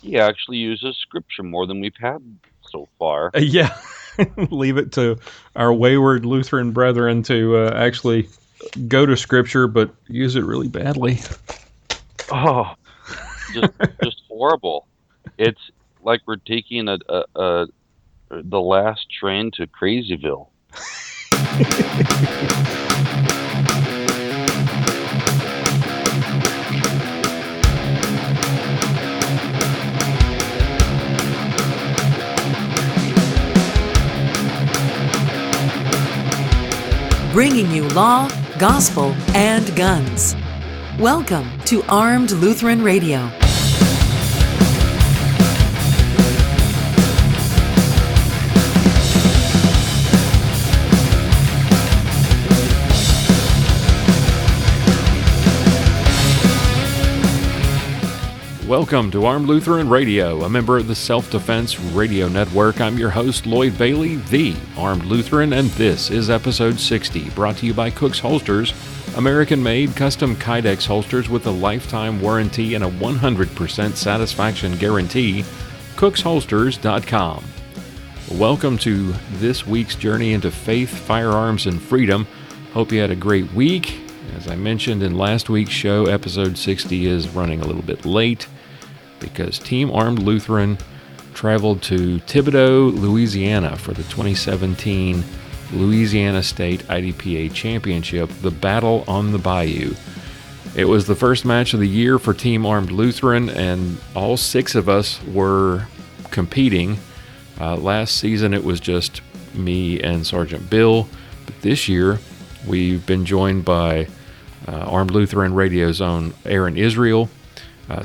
He actually uses scripture more than we've had so far. Yeah, leave it to our wayward Lutheran brethren to actually go to scripture, but use it really badly. Oh, just horrible. It's like we're taking the last train to Crazyville. Bringing you law, gospel, and guns. Welcome to Armed Lutheran Radio. Welcome to Armed Lutheran Radio, a member of the Self-Defense Radio Network. I'm your host, Lloyd Bailey, the Armed Lutheran, and this is episode 60, brought to you by Cook's Holsters, American-made custom Kydex holsters with a lifetime warranty and a 100% satisfaction guarantee, cooksholsters.com. Welcome to this week's journey into faith, firearms, and freedom. Hope you had a great week. As I mentioned in last week's show, episode 60 is running a little bit late because Team Armed Lutheran traveled to Thibodaux, Louisiana for the 2017 Louisiana State IDPA Championship, the Battle on the Bayou. It was the first match of the year for Team Armed Lutheran, and all six of us were competing. Last season it was just me and Sergeant Bill, but this year we've been joined by Armed Lutheran Radio's own Aaron Israel,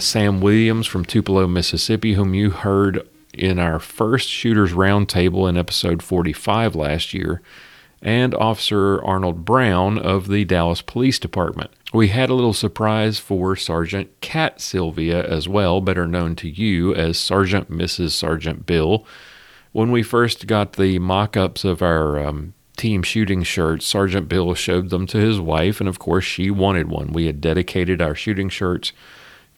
Sam Williams from Tupelo, Mississippi, whom you heard in our first Shooters Roundtable in episode 45 last year, and Officer Arnold Brown of the Dallas Police Department. We had a little surprise for Sergeant Kat Silvia as well, better known to you as Sergeant Mrs. Sergeant Bill. When we first got the mock-ups of our team shooting shirts, Sergeant Bill showed them to his wife, and of course she wanted one. We had dedicated our shooting shirts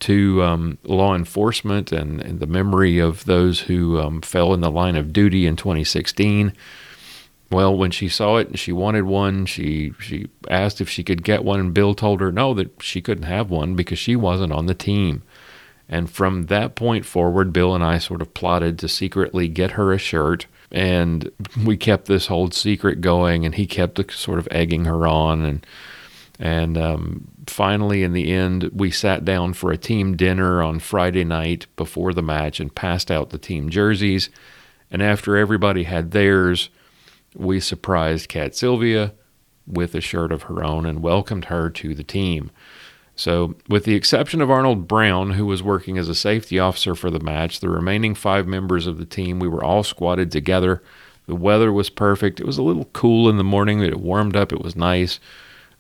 to law enforcement and the memory of those who fell in the line of duty in 2016. Well, when she saw it and she wanted one, she asked if she could get one, and Bill told her no, that she couldn't have one because she wasn't on the team. And from that point forward, Bill and I sort of plotted to secretly get her a shirt, and we kept this whole secret going, and he kept sort of egging her on, and finally, in the end, we sat down for a team dinner on Friday night before the match and passed out the team jerseys. And after everybody had theirs, we surprised Kat Silvia with a shirt of her own and welcomed her to the team. So, with the exception of Arnold Brown, who was working as a safety officer for the match, the remaining 5 members of the team, we were all squatted together. The weather was perfect. It was a little cool in the morning. It warmed up. It was nice.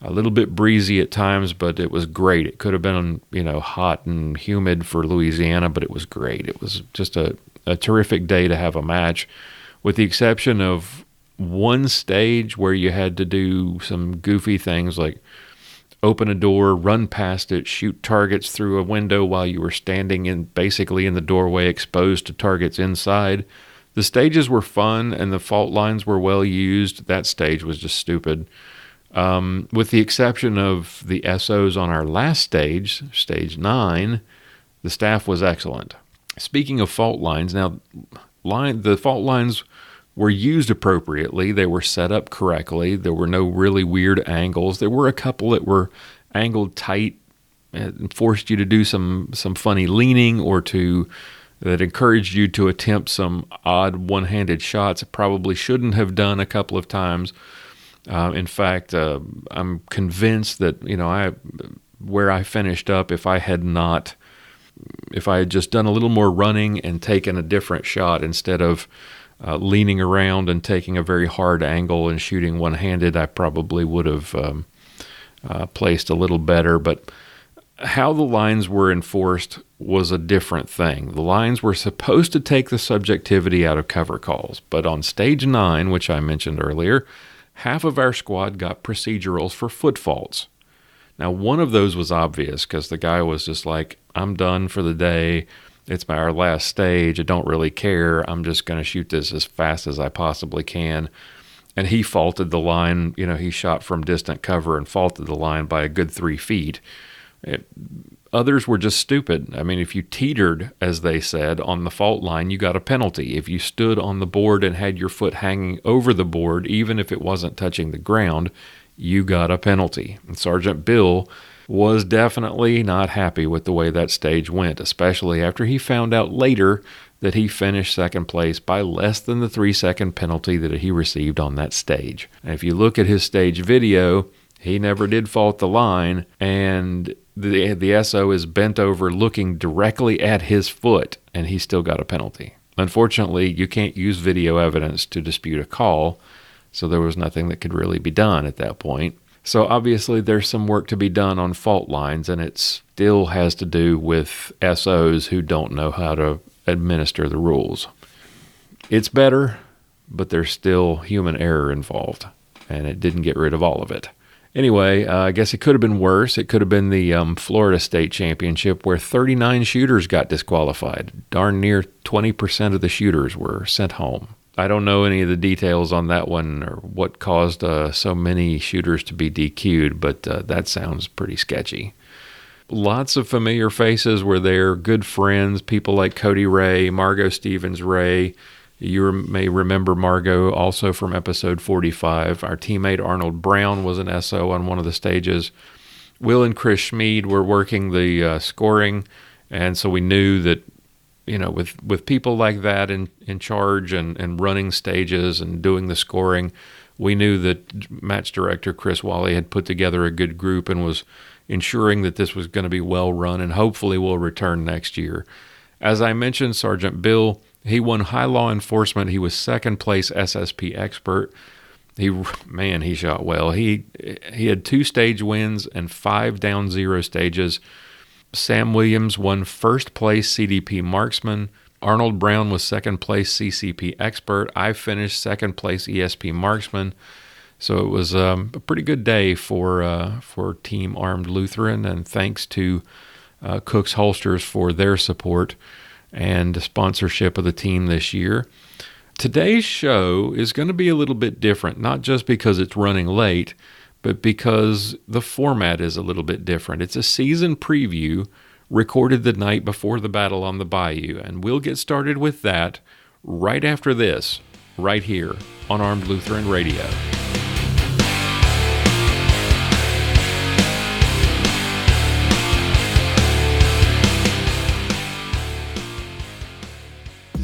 A little bit breezy at times, but it was great. It could have been, hot and humid for Louisiana, but it was great. It was just a terrific day to have a match, with the exception of one stage where you had to do some goofy things like open a door, run past it, shoot targets through a window while you were standing basically in the doorway exposed to targets inside. The stages were fun and the fault lines were well used. That stage was just stupid. With the exception of the SOs on our last stage, stage 9, the staff was excellent. Speaking of fault lines, now the fault lines were used appropriately. They were set up correctly. There were no really weird angles. There were a couple that were angled tight and forced you to do some funny leaning or that encouraged you to attempt some odd one-handed shots it probably shouldn't have done a couple of times. In fact, I'm convinced that, where I finished up, if I had just done a little more running and taken a different shot instead of leaning around and taking a very hard angle and shooting one-handed, I probably would have placed a little better. But how the lines were enforced was a different thing. The lines were supposed to take the subjectivity out of cover calls, but on stage 9, which I mentioned earlier, half of our squad got procedurals for foot faults. Now, one of those was obvious because the guy was just like, I'm done for the day. It's our last stage. I don't really care. I'm just going to shoot this as fast as I possibly can. And he faulted the line. He shot from distant cover and faulted the line by a good 3 feet. Others were just stupid. I mean, if you teetered, as they said, on the fault line, you got a penalty. If you stood on the board and had your foot hanging over the board, even if it wasn't touching the ground, you got a penalty. And Sergeant Bill was definitely not happy with the way that stage went, especially after he found out later that he finished second place by less than the 3-second penalty that he received on that stage. And if you look at his stage video, he never did fault the line, and the SO is bent over looking directly at his foot, and he still got a penalty. Unfortunately, you can't use video evidence to dispute a call, so there was nothing that could really be done at that point. So obviously there's some work to be done on fault lines, and it still has to do with SOs who don't know how to administer the rules. It's better, but there's still human error involved, and it didn't get rid of all of it. Anyway, I guess it could have been worse. It could have been the Florida State Championship where 39 shooters got disqualified. Darn near 20% of the shooters were sent home. I don't know any of the details on that one or what caused so many shooters to be DQ'd, but that sounds pretty sketchy. Lots of familiar faces were there, good friends, people like Cody Ray, Margot Stevens-Ray. You may remember Margot also from episode 45. Our teammate Arnold Brown was an SO on one of the stages. Will and Chris Schmid were working the scoring, and so we knew that, with people like that in charge and running stages and doing the scoring, we knew that match director Chris Wally had put together a good group and was ensuring that this was going to be well run and hopefully will return next year. As I mentioned, Sergeant Bill, he won high law enforcement. He was second place SSP expert. He shot well. He had 2 stage wins and 5 down 0 stages. Sam Williams won first place CDP marksman. Arnold Brown was second place CCP expert. I finished second place ESP marksman. So it was a pretty good day for Team Armed Lutheran, and thanks to Cook's Holsters for their support and sponsorship of the team this year. Today's show is going to be a little bit different, not just because it's running late, but because the format is a little bit different. It's a season preview recorded the night before the battle on the Bayou, and we'll get started with that right after this, right here on Armed Lutheran Radio.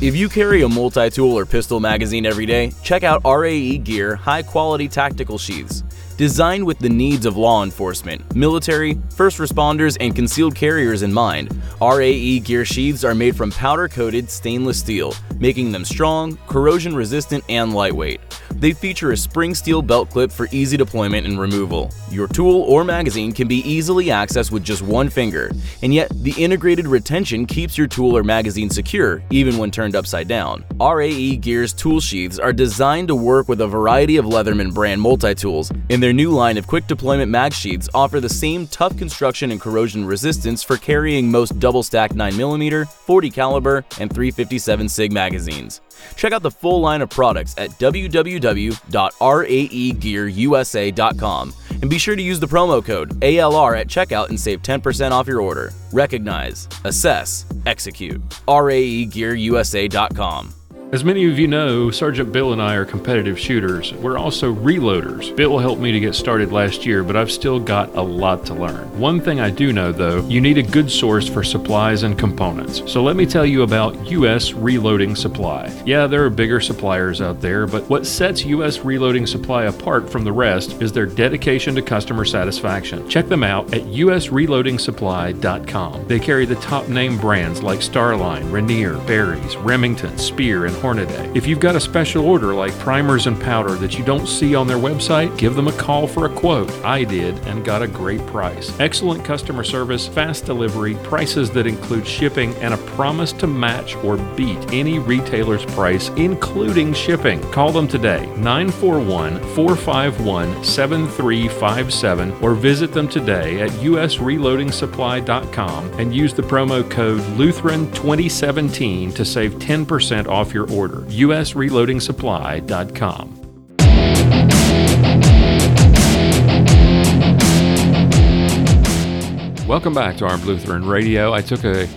If you carry a multi-tool or pistol magazine every day, check out RAE Gear high-quality tactical sheaths. Designed with the needs of law enforcement, military, first responders, and concealed carriers in mind, RAE Gear sheaths are made from powder-coated stainless steel, making them strong, corrosion-resistant, and lightweight. They feature a spring steel belt clip for easy deployment and removal. Your tool or magazine can be easily accessed with just one finger, and yet the integrated retention keeps your tool or magazine secure even when turned upside down. RAE Gear's tool sheaths are designed to work with a variety of Leatherman brand multi-tools, and their new line of quick deployment mag sheaths offer the same tough construction and corrosion resistance for carrying most double-stacked 9mm, 40 caliber, and 357 SIG magazines. Check out the full line of products at www.raegearusa.com and be sure to use the promo code ALR at checkout and save 10% off your order. Recognize, assess, execute. raegearusa.com. As many of you know, Sergeant Bill and I are competitive shooters. We're also reloaders. Bill helped me to get started last year, but I've still got a lot to learn. One thing I do know, though, you need a good source for supplies and components. So let me tell you about U.S. Reloading Supply. Yeah, there are bigger suppliers out there, but what sets U.S. Reloading Supply apart from the rest is their dedication to customer satisfaction. Check them out at usreloadingsupply.com. They carry the top name brands like Starline, Rainier, Barry's, Remington, Spear, and Hornaday. If you've got a special order like primers and powder that you don't see on their website, give them a call for a quote. I did and got a great price. Excellent customer service, fast delivery, prices that include shipping, and a promise to match or beat any retailer's price, including shipping. Call them today, 941-451-7357, or visit them today at usreloadingsupply.com and use the promo code Lutheran2017 to save 10% off your order. usreloadingsupply.com. Welcome back to Armed Lutheran Radio. I took a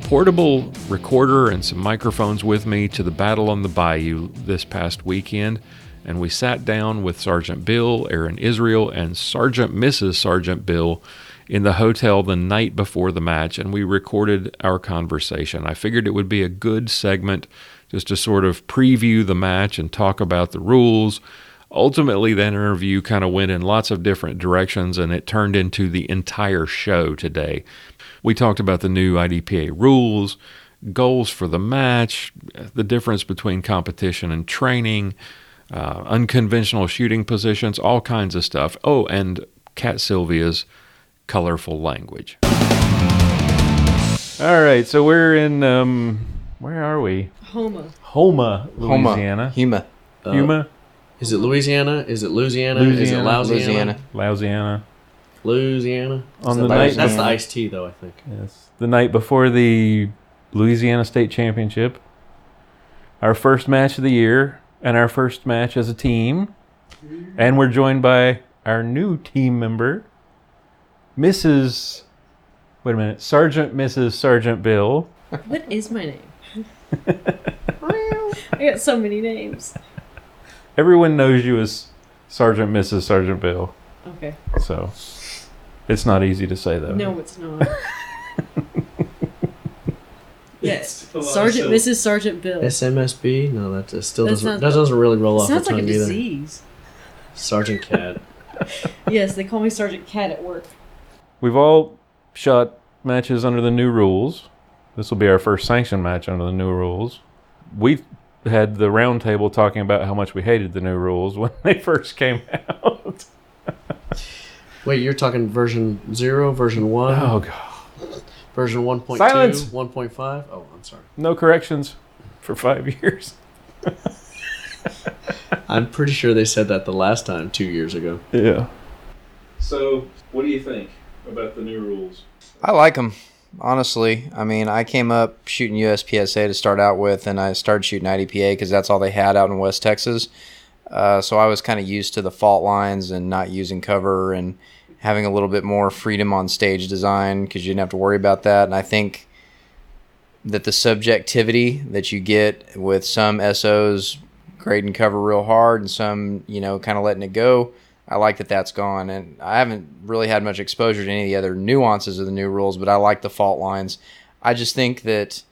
portable recorder and some microphones with me to the Battle on the Bayou this past weekend, and we sat down with Sergeant Bill, Aaron Israel, and Sergeant Mrs. Sergeant Bill in the hotel the night before the match, and we recorded our conversation. I figured it would be a good segment just to sort of preview the match and talk about the rules. Ultimately, that interview kind of went in lots of different directions, and it turned into the entire show today. We talked about the new IDPA rules, goals for the match, the difference between competition and training, unconventional shooting positions, all kinds of stuff. Oh, and Cat Silvia's colorful language. All right, so we're in, where are we? Houma, Louisiana. Huma. Huma? Is it Louisiana? Is it Louisiana? Is it Louisiana? Louisiana. On the night, night, that's the iced tea, though, I think. Yes, the night before the Louisiana State Championship. Our first match of the year, and our first match as a team. And we're joined by our new team member, Sergeant Mrs. Sergeant Bill. What is my name? I got so many names. Everyone knows you as Sergeant Mrs. Sergeant Bill. Okay. So, it's not easy to say, though. No, it's not. Yes. Sergeant Mrs. Sergeant Bill. SMSB? No, that doesn't really roll off the tongue either. Sounds like a either. disease. Sergeant Cat. Yes, they call me Sergeant Cat at work. We've all shot matches under the new rules. This will be our first sanctioned match under the new rules. We had the round table talking about how much we hated the new rules when they first came out. Wait, you're talking version 0, version 1? Oh, God. Version 1.2, Silence! 1.5? Oh, I'm sorry. No corrections for 5 years. I'm pretty sure they said that the last time, 2 years ago. Yeah. So, what do you think about the new rules? I like them, honestly. I mean, I came up shooting USPSA to start out with, and I started shooting IDPA because that's all they had out in West Texas. So I was kind of used to the fault lines and not using cover and having a little bit more freedom on stage design because you didn't have to worry about that. And I think that the subjectivity that you get with some SOs grading cover real hard and some, kind of letting it go, I like that that's gone. And I haven't really had much exposure to any of the other nuances of the new rules, but I like the fault lines. I just think that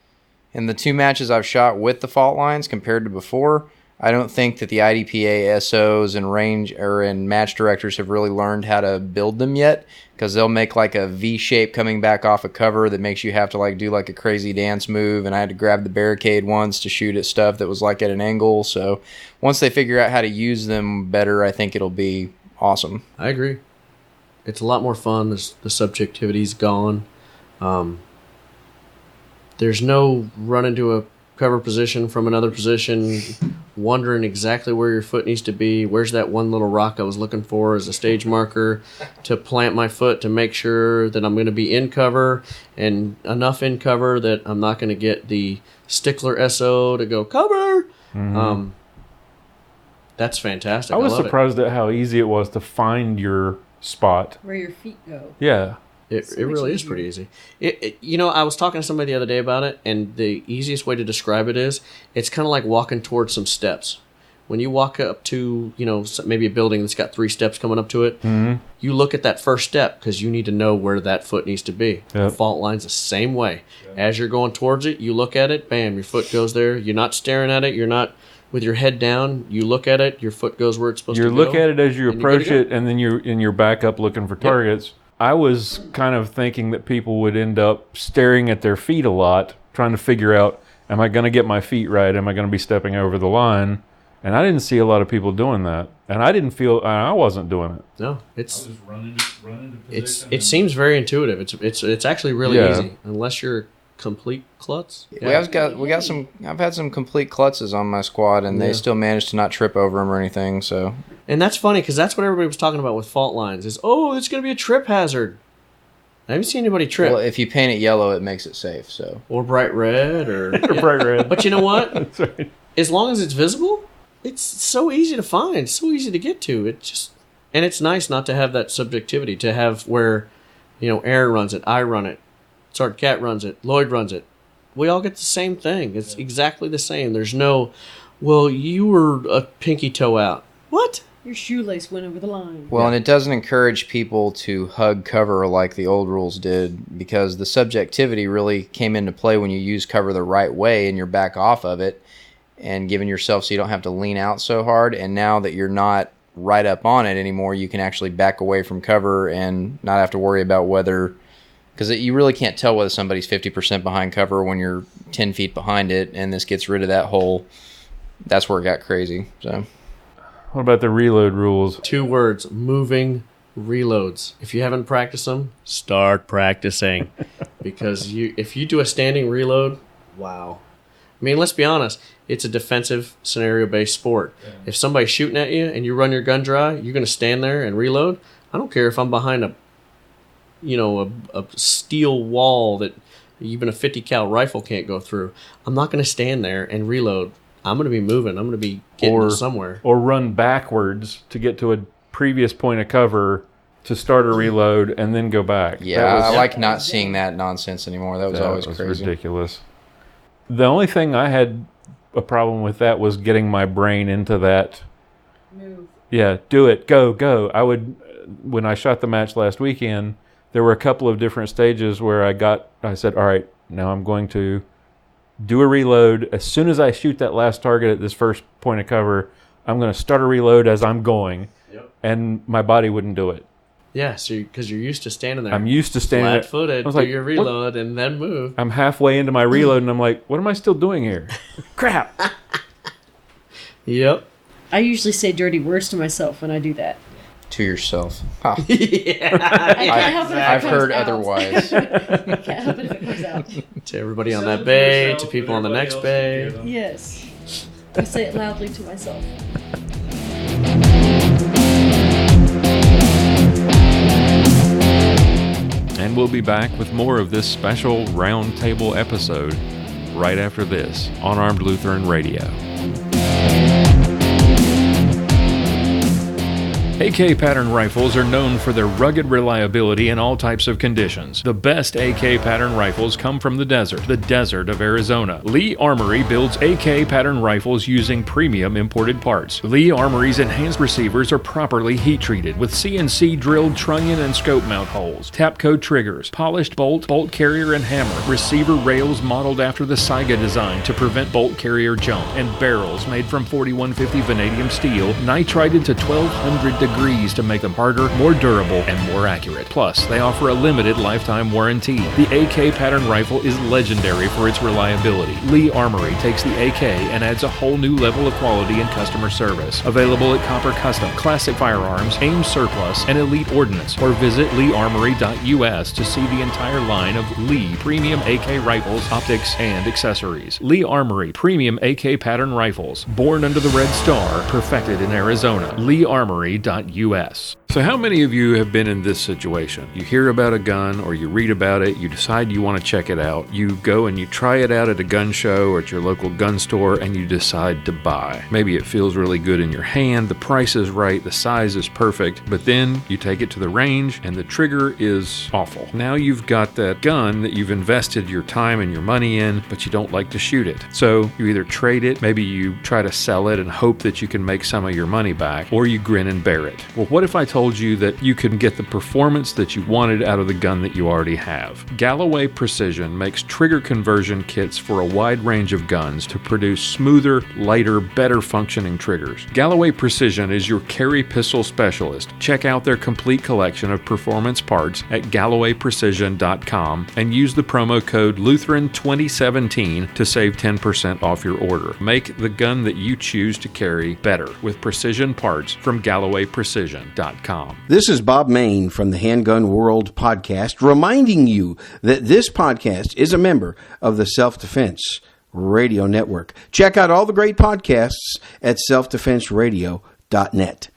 in the 2 matches I've shot with the fault lines compared to before, I don't think that the IDPA SOs and match directors have really learned how to build them yet, because they'll make like a V shape coming back off a cover that makes you have to do like a crazy dance move, and I had to grab the barricade once to shoot at stuff that was like at an angle. So once they figure out how to use them better, I think it'll be awesome. I agree. It's a lot more fun. The subjectivity's gone. There's no run into a cover position from another position, wondering exactly where your foot needs to be. Where's that one little rock I was looking for as a stage marker to plant my foot to make sure that I'm going to be in cover and enough in cover that I'm not going to get the stickler SO to go cover. Mm-hmm. That's fantastic. I was surprised at how easy it was to find your spot. Where your feet go. Yeah. It really is pretty easy. I was talking to somebody the other day about it, and the easiest way to describe it is it's kind of like walking towards some steps. When you walk up to, maybe a building that's got 3 steps coming up to it, mm-hmm. You look at that first step because you need to know where that foot needs to be. Yep. Fault line's the same way. Yep. As you're going towards it, you look at it, bam, your foot goes there. You're not staring at it. You're not with your head down. You look at it, your foot goes where it's supposed to go. You look at it as you approach it, and then you're back up looking for targets. Yep. I was kind of thinking that people would end up staring at their feet a lot, trying to figure out, Am I going to get my feet right? Am I going to be stepping over the line? And I didn't see a lot of people doing that. And I wasn't doing it. No, Just run into position. it seems very intuitive. It's actually really easy, unless you're a complete klutz. Yeah. I've had some complete klutzes on my squad, and they still managed to not trip over them or anything. So, and that's funny because that's what everybody was talking about with fault lines. Is it's going to be a trip hazard. I haven't seen anybody trip. well, if you paint it yellow, it makes it safe. So, Or bright red, or Bright red. But you know what? That's right. As long as it's visible, it's so easy to find, so easy to get to. And it's nice not to have that subjectivity, to have where, Aaron runs it, I run it, Sergeant Cat runs it, Lloyd runs it. We all get the same thing. It's exactly the same. There's no, well, you were a pinky toe out. What? Your shoelace went over the line. well, and it doesn't encourage people to hug cover like the old rules did, because the subjectivity really came into play when you use cover the right way and you're back off of it and giving yourself so you don't have to lean out so hard. And now that you're not right up on it anymore, you can actually back away from cover and not have to worry about whether, because you really can't tell whether somebody's 50% behind cover when you're 10 feet behind it, and this gets rid of that whole, that's where it got crazy. So, What about the reload rules? 2 words, moving reloads. If you haven't practiced them, start practicing. Because if you do a standing reload, wow. I mean, let's be honest. It's a defensive scenario-based sport. Yeah. If somebody's shooting at you and you run your gun dry, you're going to stand there and reload. I don't care if I'm behind a steel wall that even a 50 cal rifle can't go through. I'm not going to stand there and reload. I'm going to be moving. I'm going to be getting to somewhere. Or run backwards to get to a previous point of cover to start a reload and then go back. Yeah, I like not seeing that nonsense anymore. That was always crazy. That was ridiculous. The only thing I had a problem with that was getting my brain into that. Move. Yeah, do it. Go. When I shot the match last weekend, there were a couple of different stages where I said, all right, now I'm going to do a reload. As soon as I shoot that last target at this first point of cover, I'm going to start a reload as I'm going. Yep. And my body wouldn't do it. Yeah, because you're used to standing there. I'm used to standing there. Flat-footed, do your reload, and then move. I'm halfway into my reload, and I'm like, what am I still doing here? Crap. Yep. I usually say dirty words to myself when I do that. To yourself. Huh. Yeah. I've heard otherwise. I can't help it if it comes out. To everybody on that bay, to people on the next bay. Yes. I say it loudly to myself. And we'll be back with more of this special roundtable episode right after this on Armed Lutheran Radio. AK pattern rifles are known for their rugged reliability in all types of conditions. The best AK pattern rifles come from the desert of Arizona. Lee Armory builds AK pattern rifles using premium imported parts. Lee Armory's enhanced receivers are properly heat treated with CNC drilled trunnion and scope mount holes, Tapco triggers, polished bolt carrier and hammer, receiver rails modeled after the Saiga design to prevent bolt carrier jump, and barrels made from 4150 vanadium steel nitrided to 1200 degrees to make them harder, more durable, and more accurate. Plus, they offer a limited lifetime warranty. The AK pattern rifle is legendary for its reliability. Lee Armory takes the AK and adds a whole new level of quality and customer service. Available at Copper Custom, Classic Firearms, AIM Surplus, and Elite Ordnance, or visit leearmory.us to see the entire line of Lee premium AK rifles, optics, and accessories. Lee Armory premium AK pattern rifles, born under the Red Star, perfected in Arizona. leearmory.us. So how many of you have been in this situation? You hear about a gun or you read about it, you decide you want to check it out, you go and you try it out at a gun show or at your local gun store, and you decide to buy. Maybe it feels really good in your hand, the price is right, the size is perfect, but then you take it to the range and the trigger is awful. Now you've got that gun that you've invested your time and your money in, but you don't like to shoot it. So you either trade it, maybe you try to sell it and hope that you can make some of your money back, or you grin and bear it. Well, what if I told told you that you can get the performance that you wanted out of the gun that you already have. Galloway Precision makes trigger conversion kits for a wide range of guns to produce smoother, lighter, better functioning triggers. Galloway Precision is your carry pistol specialist. Check out their complete collection of performance parts at GallowayPrecision.com and use the promo code Lutheran2017 to save 10% off your order. Make the gun that you choose to carry better with precision parts from GallowayPrecision.com. This is Bob Main from the Handgun World podcast, reminding you that this podcast is a member of the Self-Defense Radio Network. Check out all the great podcasts at selfdefenseradio.net.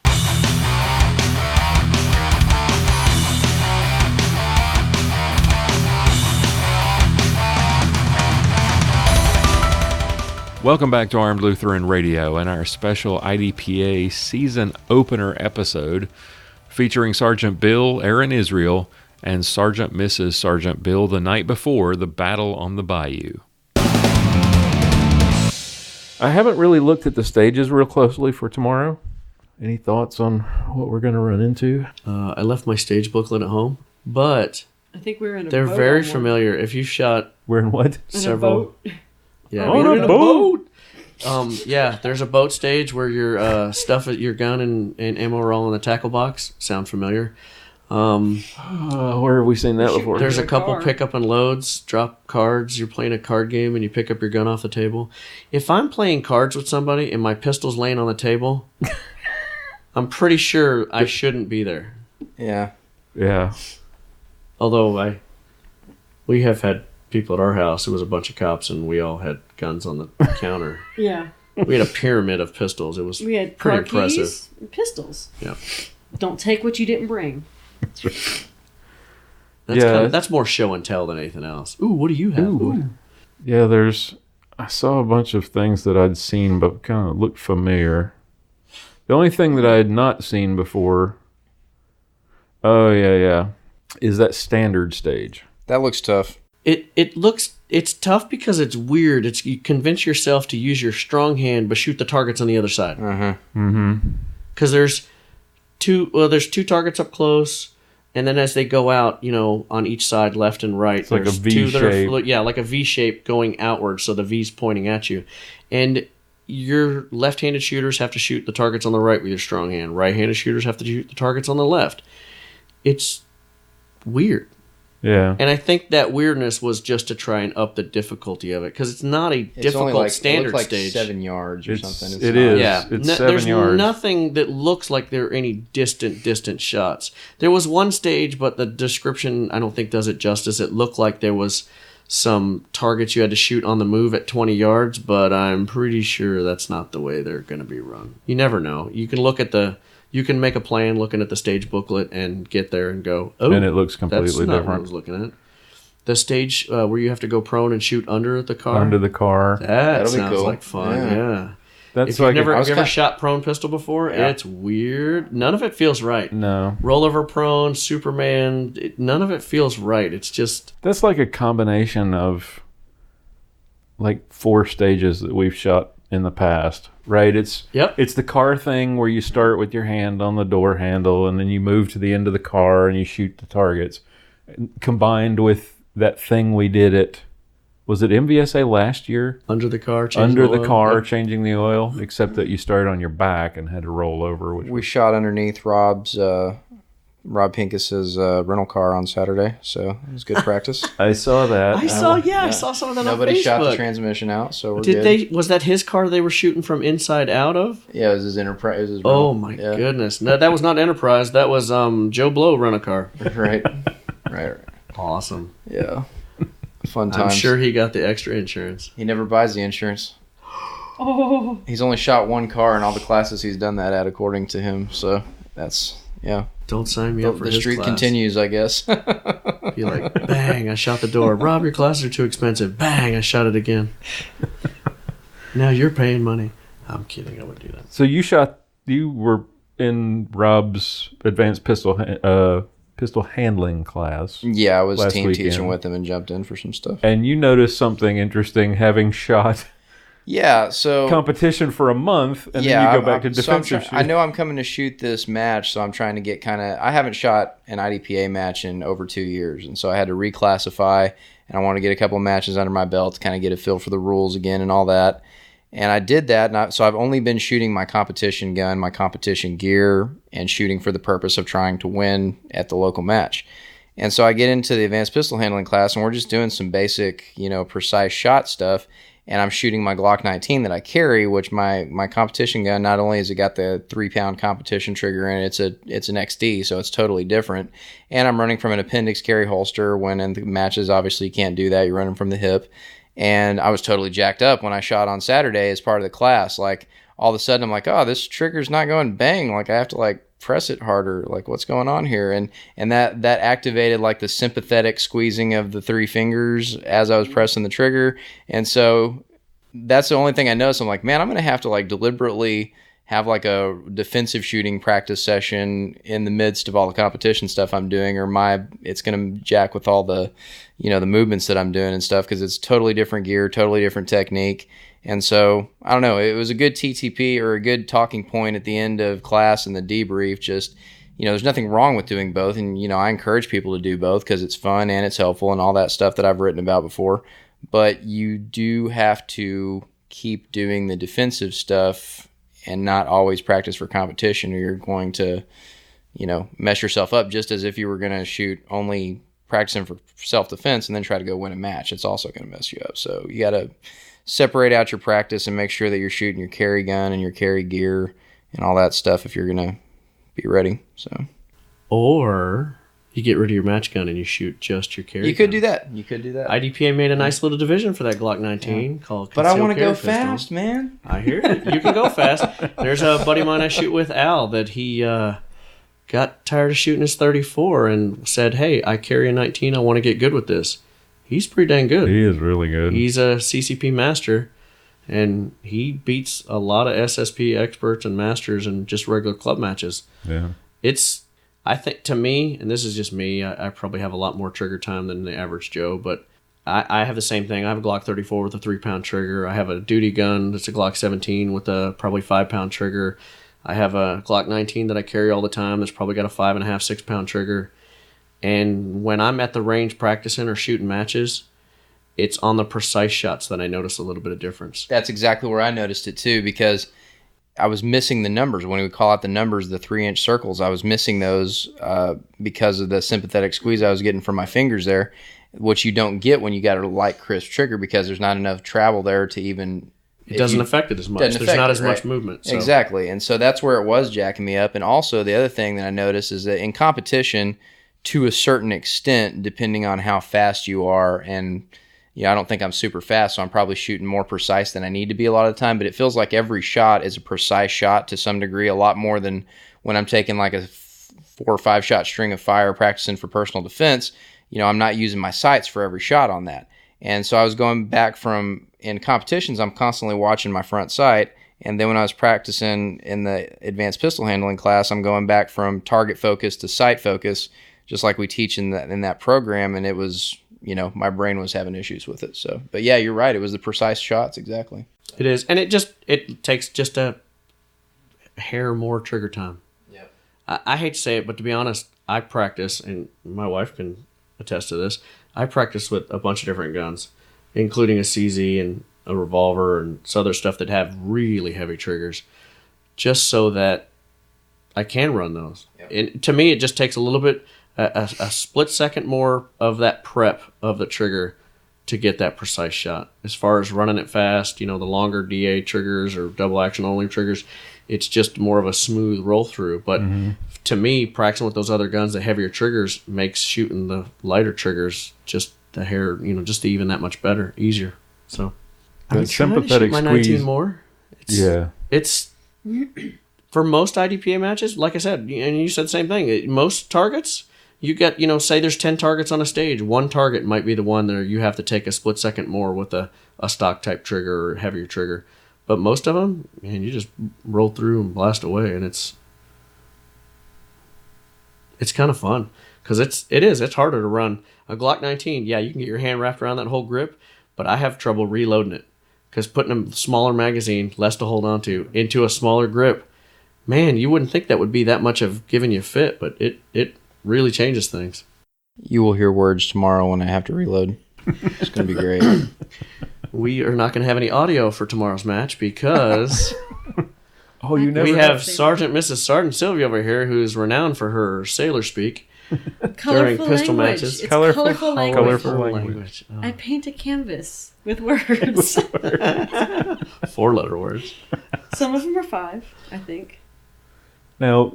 Welcome back to Armed Lutheran Radio and our special IDPA season opener episode featuring Sergeant Bill, Aaron Israel, and Sergeant Mrs. Sergeant Bill the night before the battle on the Bayou. I haven't really looked at the stages real closely for tomorrow. Any thoughts on what we're going to run into? I left my stage booklet at home, but I think we're in a they're boat very on one. familiar. If you shot We're in what? In several... a boat. Yeah, On we're a in boat. Yeah, there's a boat stage where your stuff, your gun and ammo are all in the tackle box. Sound familiar? Where have we seen that before? There's a Your couple car. pick up and loads, drop cards. You're playing a card game and you pick up your gun off the table. If I'm playing cards with somebody and my pistol's laying on the table, I'm pretty sure I shouldn't be there. Yeah. Yeah. Although we have had people at our house. It was a bunch of cops and we all had guns on the counter. Yeah. We had a pyramid of pistols. It was We had pretty car keys impressive. and pistols. Yeah. Don't take what you didn't bring. That's more show and tell than anything else. Ooh, what do you have? Ooh. Yeah, I saw a bunch of things that I'd seen but kind of looked familiar. The only thing that I had not seen before, is that standard stage. That looks tough. It's tough because it's weird. You convince yourself to use your strong hand but shoot the targets on the other side. Because there's two targets up close, and then as they go out, on each side, left and right, like a there's V two that are shape. like a V shape going outward, so the V's pointing at you. And your left-handed shooters have to shoot the targets on the right with your strong hand. Right-handed shooters have to shoot the targets on the left. It's weird. Yeah. And I think that weirdness was just to try and up the difficulty of it, because it's not a It's difficult only standard it looks like stage. 7 yards or something. It is. Yeah, It's 7 there's yards. nothing that looks like there are any distant shots. There was one stage, but the description I don't think does it justice. It looked like there was some targets you had to shoot on the move at 20 yards, but I'm pretty sure that's not the way they're going to be run. You never know. You can make a plan looking at the stage booklet and get there and go, oh, And it looks completely that's not what I different. was looking at. The stage where you have to go prone and shoot under the car. Under the car. That That'll be sounds cool. like fun. Yeah. Yeah. That's If you've like never, I was have you ever kinda- shot prone pistol before, Yeah. it's weird. None of it feels right. no. Rollover prone, Superman, none of it feels right. It's just That's like a combination of like 4 stages that we've shot in the past, right? It's the car thing where you start with your hand on the door handle and then you move to the end of the car and you shoot the targets, combined with that thing we did at, was it MVSA last year? under the car. Under the oil. car, Yep. changing the oil, except that you started on your back and had to roll over. Which We shot underneath Rob Pincus's rental car on Saturday, so it was good practice. I saw that. I saw some of that Nobody on Facebook. shot the transmission out, so we're Did good. was that his car they were shooting from inside out of? Yeah, it was his Enterprise. It was his Oh rental. my Yeah. goodness. No, that was not Enterprise. That was Joe Blow run a car. Right. Right. Awesome. Yeah. Fun times. I'm sure he got the extra insurance. He never buys the insurance. Oh. He's only shot one car in all the classes he's done that at, according to him. So that's, yeah. Don't sign me up for The his streak class. continues, I guess. Be like, bang, I shot the door. Rob, your classes are too expensive. Bang, I shot it again. Now you're paying money. I'm kidding. I wouldn't do that. So you were in Rob's advanced pistol handling class. Yeah, I was last team weekend. teaching with him and jumped in for some stuff. And you noticed something interesting having shot Yeah, so competition for a month, and then you go back to defensive shooting. I know I'm coming to shoot this match, so I'm trying to get I haven't shot an IDPA match in over 2 years, and so I had to reclassify, and I want to get a couple of matches under my belt to kind of get a feel for the rules again and all that. And I did that, and so I've only been shooting my competition gun, my competition gear, and shooting for the purpose of trying to win at the local match. And so I get into the advanced pistol handling class, and we're just doing some basic, precise shot stuff. And I'm shooting my Glock 19 that I carry, which my competition gun, not only has it got the 3-pound competition trigger in it, it's an XD, so it's totally different. And I'm running from an appendix carry holster, when in the matches, obviously you can't do that. You're running from the hip. And I was totally jacked up when I shot on Saturday as part of the class. Like, all of a sudden I'm like, oh, this trigger's not going bang. Like, I have to press it harder. Like, what's going on here? And that activated the sympathetic squeezing of the 3 fingers as I was pressing the trigger. And so that's the only thing I noticed. I'm like, man, I'm going to have to deliberately have a defensive shooting practice session in the midst of all the competition stuff I'm doing, or it's going to jack with all the, the movements that I'm doing and stuff, because it's totally different gear, totally different technique. And so, I don't know, it was a good TTP or a good talking point at the end of class and the debrief. Just, there's nothing wrong with doing both. And, I encourage people to do both because it's fun and it's helpful and all that stuff that I've written about before. But you do have to keep doing the defensive stuff and not always practice for competition, or you're going to, mess yourself up, just as if you were going to shoot only practicing for self-defense and then try to go win a match. It's also going to mess you up. So you got to separate out your practice and make sure that you're shooting your carry gun and your carry gear and all that stuff if you're going to be ready. So, or you get rid of your match gun and you shoot just your carry gun. You could do that. IDPA made a nice little division for that Glock 19 called But I want to go pistol. fast, man. I hear it. You can go fast. There's a buddy of mine I shoot with, Al, that he got tired of shooting his 34 and said, hey, I carry a 19. I want to get good with this. He's pretty dang good. He is really good. He's a CCP master, and he beats a lot of SSP experts and masters in just regular club matches. Yeah. I think, to me, and this is just me, I probably have a lot more trigger time than the average Joe, but I have the same thing. I have a Glock 34 with a 3-pound trigger. I have a duty gun that's a Glock 17 with a probably 5-pound trigger. I have a Glock 19 that I carry all the time that's probably got a 5.5, 6-pound trigger. And when I'm at the range practicing or shooting matches, it's on the precise shots that I notice a little bit of difference. That's exactly where I noticed it too, because I was missing the numbers. When we call out the numbers, the 3-inch circles, I was missing those because of the sympathetic squeeze I was getting from my fingers there, which you don't get when you got a light, crisp trigger, because there's not enough travel there to even... It doesn't affect it as much. There's not as much movement. So. Exactly. And so that's where it was jacking me up. And also the other thing that I noticed is that in competition, to a certain extent, depending on how fast you are, and I don't think I'm super fast, so I'm probably shooting more precise than I need to be a lot of the time, but it feels like every shot is a precise shot to some degree, a lot more than when I'm taking a 4 or 5 shot string of fire practicing for personal defense. I'm not using my sights for every shot on that. And so I was going back from, in competitions, I'm constantly watching my front sight. And then when I was practicing in the advanced pistol handling class, I'm going back from target focus to sight focus, just like we teach in that program. And it was, my brain was having issues with it. So, but yeah, you're right. It was the precise shots. Exactly. It is. And it takes just a hair more trigger time. Yeah. I hate to say it, but to be honest, I practice, and my wife can attest to this, I practice with a bunch of different guns, including a CZ and a revolver and some other stuff that have really heavy triggers, just so that I can run those. Yep. And to me, it just takes a little bit, a split second more of that prep of the trigger to get that precise shot. As far as running it fast, the longer DA triggers or double action only triggers, it's just more of a smooth roll through. But to me, practicing with those other guns, the heavier triggers, makes shooting the lighter triggers just a hair, just even that much better, easier. So I'm trying to shoot my 19 more. It's for most IDPA matches, like I said, and you said the same thing. Most targets, you get, say there's 10 targets on a stage. One target might be the one that you have to take a split second more with a stock type trigger or heavier trigger. But most of them, man, you just roll through and blast away, and it's kind of fun, because it's harder to run a Glock 19. Yeah, you can get your hand wrapped around that whole grip, but I have trouble reloading it, because putting a smaller magazine, less to hold on to, into a smaller grip, man, you wouldn't think that would be that much of giving you fit, but it really changes things. You will hear words tomorrow when I have to reload. It's going to be great. We are not going to have any audio for tomorrow's match because Oh, you never we have Sergeant Mrs. Sergeant Silvia over here, who's renowned for her sailor speak during Colorful pistol language. matches. It's colorful language. Colorful language. Oh. I paint a canvas with words. 4-letter words. Some of them are 5, I think. Now,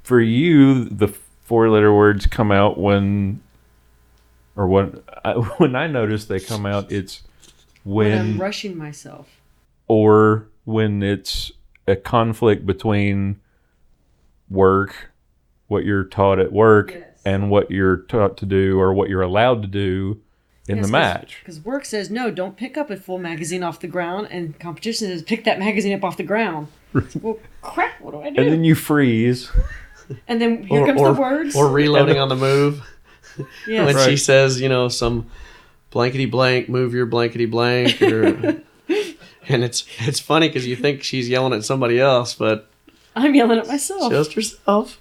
for you, the 4-letter words come out when I notice they come out, it's When I'm rushing myself. or when it's a conflict between work, what you're taught at work, Yes. and what you're taught to do or what you're allowed to do in the match. Because work says, no, don't pick up a full magazine off the ground, and competition says, pick that magazine up off the ground. Well, crap, what do I do? And then you freeze. And then here comes the words. Or reloading on the move. Yes. When Right. she says, some blankety blank, move your blankety blank. And it's funny because you think she's yelling at somebody else, but I'm yelling at myself. just herself.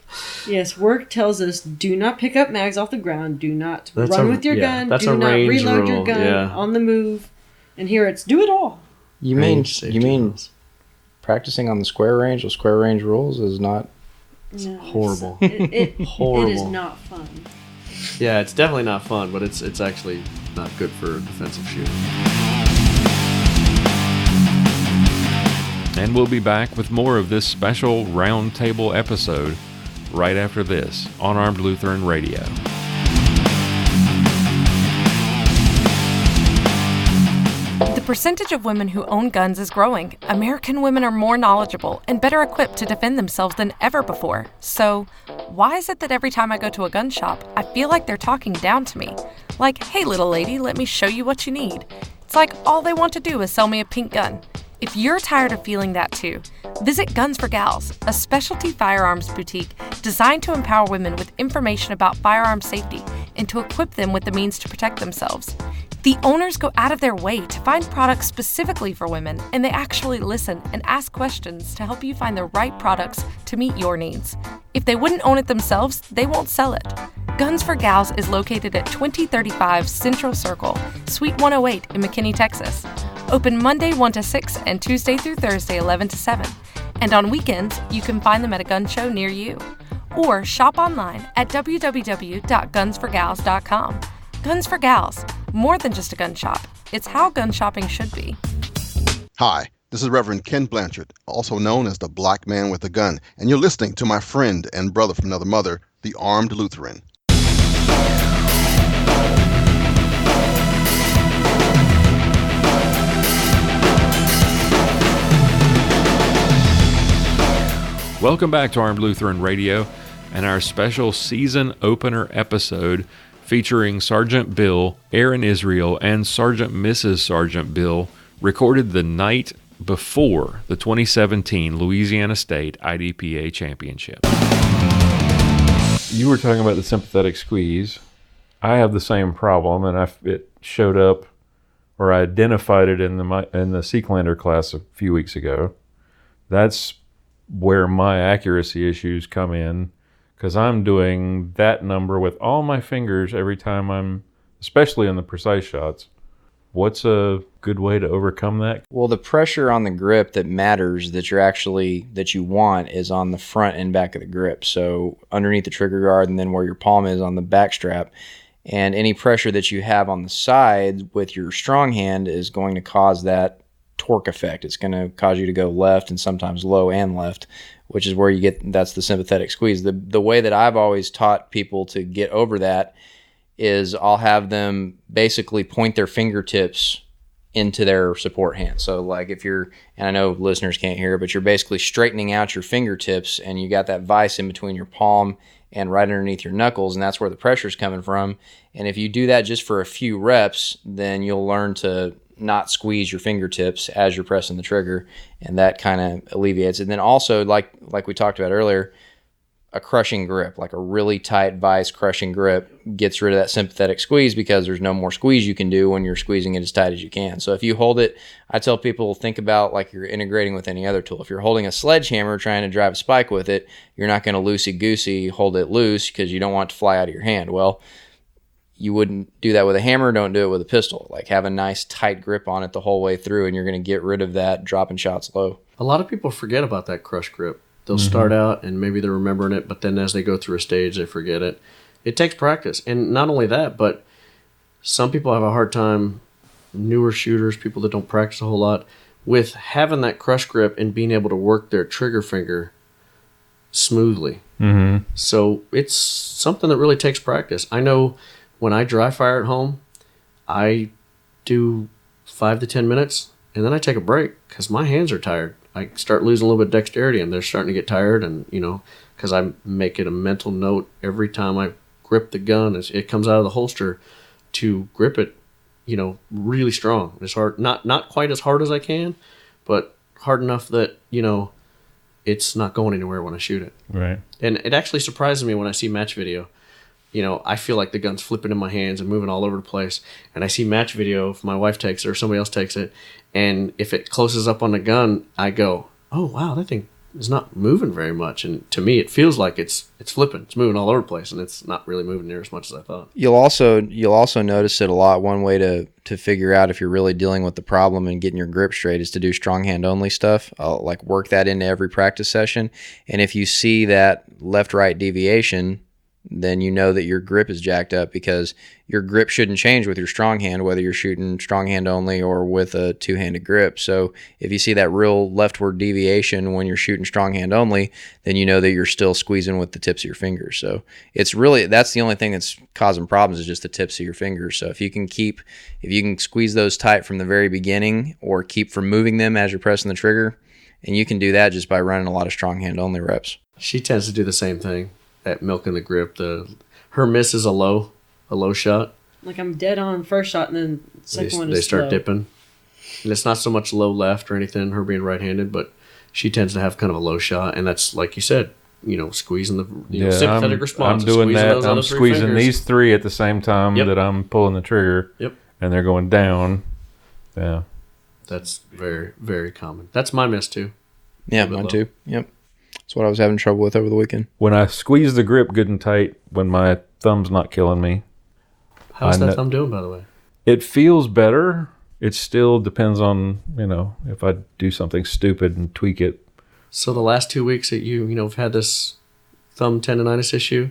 Yes, work tells us, do not pick up mags off the ground. Do not That's run a- with your yeah, gun. that's Do a not range reload your rule, gun yeah. on the move. And here it's, do it all. You Range safety mean rules. practicing on the square range with square range rules is not... No, horrible. It Horrible. is not fun. Yeah, it's definitely not fun, but it's actually not good for defensive shooting. And we'll be back with more of this special roundtable episode right after this on Armed Lutheran Radio. The percentage of women who own guns is growing. American women are more knowledgeable and better equipped to defend themselves than ever before. So, why is it that every time I go to a gun shop, I feel like they're talking down to me? Like, hey little lady, let me show you what you need. It's like all they want to do is sell me a pink gun. If you're tired of feeling that too, visit Guns for Gals, a specialty firearms boutique designed to empower women with information about firearm safety and to equip them with the means to protect themselves. The owners go out of their way to find products specifically for women, and they actually listen and ask questions to help you find the right products to meet your needs. If they wouldn't own it themselves, they won't sell it. Guns for Gals is located at 2035 Central Circle, Suite 108 in McKinney, Texas. Open Monday 1 to 6 and Tuesday through Thursday 11 to 7. And on weekends, you can find them at a gun show near you. Or shop online at www.gunsforgals.com. Guns for Gals, more than just a gun shop. It's how gun shopping should be. Hi, this is Reverend Ken Blanchard, also known as the Black Man with a Gun, and you're listening to my friend and brother from another mother, the Armed Lutheran. Welcome back to Armed Lutheran Radio and our special season opener episode featuring Sergeant Bill, Aaron Israel, and Sergeant Mrs. Sergeant Bill, recorded the night before the 2017 Louisiana State IDPA Championship. You were talking about the sympathetic squeeze. I have the same problem, and it showed up, or I identified it in the Seaclander class a few weeks ago. That's where my accuracy issues come in, because I'm doing that number with all my fingers every time especially in the precise shots. What's a good way to overcome that? Well, the pressure on the grip that matters that you want is on the front and back of the grip. So underneath the trigger guard and then where your palm is on the back strap. And any pressure that you have on the side with your strong hand is going to cause that torque effect. It's going to cause you to go left and sometimes low and left, which is where that's the sympathetic squeeze. The way that I've always taught people to get over that is I'll have them basically point their fingertips into their support hand. So like and I know listeners can't hear, but you're basically straightening out your fingertips and you got that vise in between your palm and right underneath your knuckles, and that's where the pressure's coming from. And if you do that just for a few reps, then you'll learn to not squeeze your fingertips as you're pressing the trigger, and that kind of alleviates it. And then also, like we talked about earlier, a crushing grip, like a really tight vise crushing grip, gets rid of that sympathetic squeeze because there's no more squeeze you can do when you're squeezing it as tight as you can. So if you hold it, I tell people, think about like you're integrating with any other tool. If you're holding a sledgehammer trying to drive a spike with it, you're not going to loosey-goosey hold it loose because you don't want it to fly out of your hand. Well, you wouldn't do that with a hammer, don't do it with a pistol. Like have a nice tight grip on it the whole way through, and you're going to get rid of that dropping shots low. A lot of people forget about that crush grip. They'll start out and maybe they're remembering it, but then as they go through a stage, they forget it. It takes practice. And not only that, but some people have a hard time, newer shooters, people that don't practice a whole lot, with having that crush grip and being able to work their trigger finger smoothly. Mm-hmm. So it's something that really takes practice. I know when I dry fire at home, I do 5 to 10 minutes, and then I take a break because my hands are tired. I start losing a little bit of dexterity, and they're starting to get tired, and, because I make it a mental note every time I grip the gun as it comes out of the holster to grip it, really strong. It's hard, not quite as hard as I can, but hard enough that, it's not going anywhere when I shoot it. Right. And it actually surprises me when I see match video. I feel like the gun's flipping in my hands and moving all over the place. And I see match video if my wife takes it or somebody else takes it. And if it closes up on the gun, I go, oh, wow, that thing is not moving very much. And to me, it feels like it's flipping. It's moving all over the place, and it's not really moving near as much as I thought. You'll also notice it a lot. One way to figure out if you're really dealing with the problem and getting your grip straight is to do strong hand only stuff. I'll like work that into every practice session. And if you see that left-right deviation, then you know that your grip is jacked up, because your grip shouldn't change with your strong hand, whether you're shooting strong hand only or with a two-handed grip. So if you see that real leftward deviation when you're shooting strong hand only, then you know that you're still squeezing with the tips of your fingers. So that's the only thing that's causing problems, is just the tips of your fingers. So if you can squeeze those tight from the very beginning, or keep from moving them as you're pressing the trigger, and you can do that just by running a lot of strong hand only reps. She tends to do the same thing. At milking the grip, her miss is a low shot. Like I'm dead on first shot, and then second one is they start slow. Dipping, and it's not so much low left or anything. Her being right-handed, but she tends to have kind of a low shot, and that's like you said, squeezing the sympathetic response. I'm doing that. I'm squeezing these three at the same time that I'm pulling the trigger. Yep, and they're going down. Yeah, that's very, very common. That's my miss too. Yeah, mine too. Yep. That's what I was having trouble with over the weekend. When I squeeze the grip good and tight, when my thumb's not killing me. How's that thumb doing, by the way? It feels better. It still depends on, if I do something stupid and tweak it. So the last 2 weeks that you've had this thumb tendonitis issue,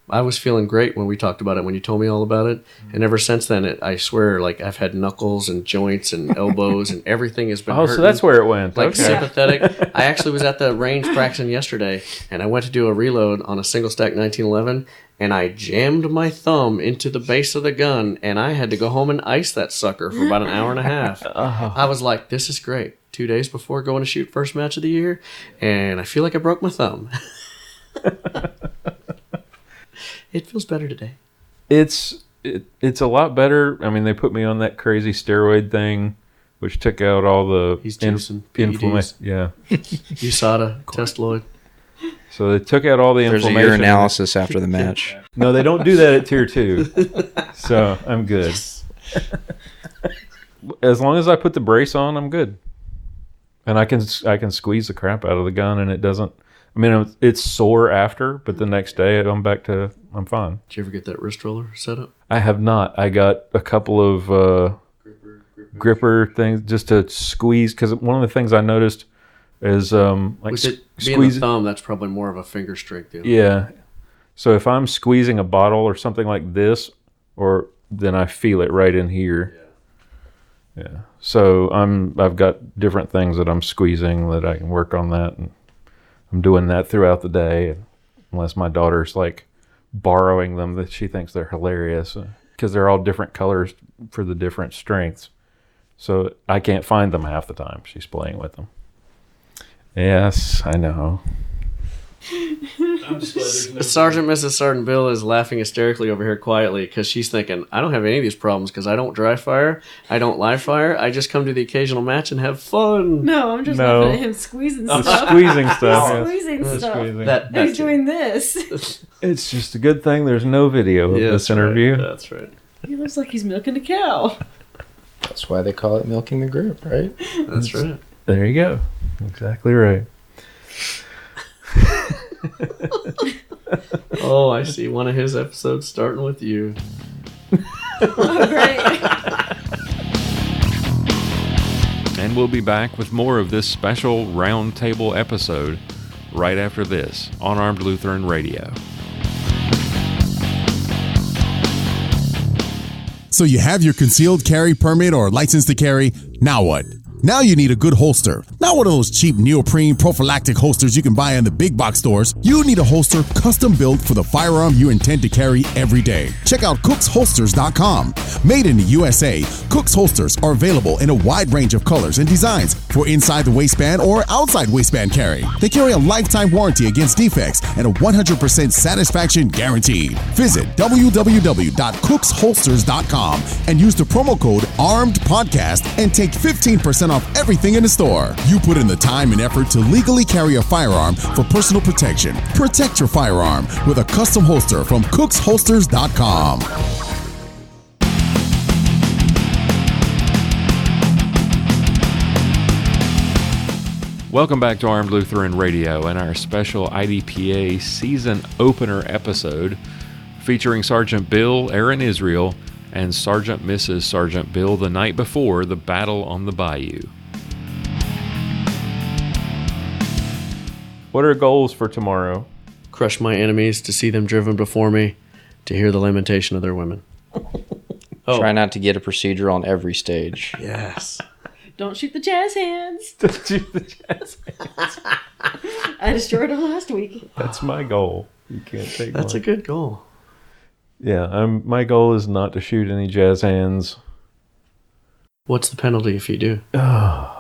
I was feeling great when we talked about it, when you told me all about it. And ever since then, I swear, like I've had knuckles and joints and elbows and everything has been hurting. So that's where it went. Like sympathetic. I actually was at the range practicing yesterday, and I went to do a reload on a single stack 1911, and I jammed my thumb into the base of the gun, and I had to go home and ice that sucker for about an hour and a half. I was like, this is great. 2 days before going to shoot first match of the year, and I feel like I broke my thumb. It feels better today. It's a lot better. I mean, they put me on that crazy steroid thing, which took out all the inflammation. Yeah. USADA, test Lloyd. So they took out all the inflammation. There's a urinalysis after the match. No, they don't do that at tier 2. So I'm good. As long as I put the brace on, I'm good. And I can squeeze the crap out of the gun, and it doesn't. I mean, it's sore after, but the next day I'm fine. Did you ever get that wrist roller set up? I have not. I got a couple of gripper things just to squeeze, because one of the things I noticed is with it being the thumb, that's probably more of a finger strength deal. Yeah. So if I'm squeezing a bottle or something like this, then I feel it right in here. Yeah. So I've got different things that I'm squeezing that I can work on that, and I'm doing that throughout the day, unless my daughter's like borrowing them, that she thinks they're hilarious, because they're all different colors for the different strengths. So I can't find them half the time she's playing with them. Yes, I know. I'm just glad there's no Sergeant Mrs. Sergeant Bill is laughing hysterically over here quietly because she's thinking, I don't have any of these problems because I don't dry fire, I don't live fire, I just come to the occasional match and have fun. No, I'm just No. laughing at him squeezing The stuff. squeezing stuff. yes. Squeezing The stuff. squeezing. That He's too. doing this. It's just a good thing there's no video of Yeah, this that's right. interview. That's right. He looks like he's milking a cow. That's why they call it milking the grip, right? That's right. There you go. Exactly right. Oh, I see one of his episodes starting with you. Oh, great. And we'll be back with more of this special roundtable episode right after this on Armed Lutheran Radio. So you have your concealed carry permit or license to carry. Now what? Now you need a good holster. Not one of those cheap neoprene prophylactic holsters you can buy in the big box stores. You need a holster custom built for the firearm you intend to carry every day. Check out cooksholsters.com. Made in the USA, Cooks holsters are available in a wide range of colors and designs for inside the waistband or outside waistband carry. They carry a lifetime warranty against defects and a 100% satisfaction guaranteed. Visit www.cooksholsters.com and use the promo code ARMEDPODCAST and take 15% off everything in the store. You put in the time and effort to legally carry a firearm for personal protection. Protect your firearm with a custom holster from cooksholsters.com. Welcome back to Armed Lutheran Radio and our special IDPA season opener episode featuring Sergeant Bill, Aaron Israel, and Sergeant Mrs. Sergeant Bill the night before the battle on the Bayou. What are goals for tomorrow? Crush my enemies, to see them driven before me, to hear the lamentation of their women. Try not to get a procedure on every stage. Yes. Don't shoot the jazz hands. Don't shoot the jazz hands. I destroyed them last week. That's my goal. You can't take That's one. a good goal. Yeah, my goal is not to shoot any jazz hands. What's the penalty if you do? Because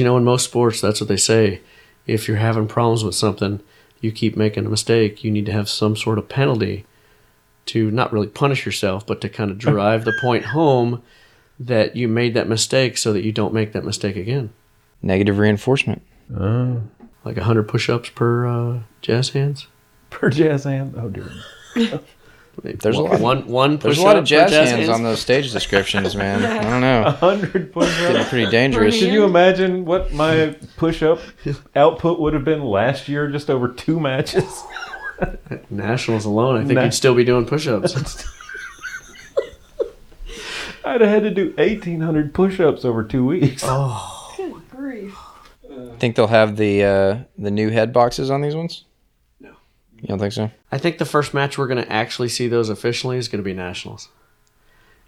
in most sports, that's what they say. If you're having problems with something, you keep making a mistake, you need to have some sort of penalty to not really punish yourself, but to kind of drive the point home that you made that mistake so that you don't make that mistake again. Negative reinforcement. Like 100 push-ups per jazz hands? Per jazz hand? Oh, dear. There's a lot. One There's a push-up lot of per jazz hands on those stage descriptions, man. I don't know. 100 push-ups. Getting pretty dangerous. Can you imagine what my push-up output would have been last year just over 2 matches? Nationals alone, I think you'd still be doing push-ups. I'd have had to do 1,800 push-ups over 2 weeks. Oh. Good grief. Think they'll have the new head boxes on these ones? No. You don't think so? I think the first match we're going to actually see those officially is going to be Nationals.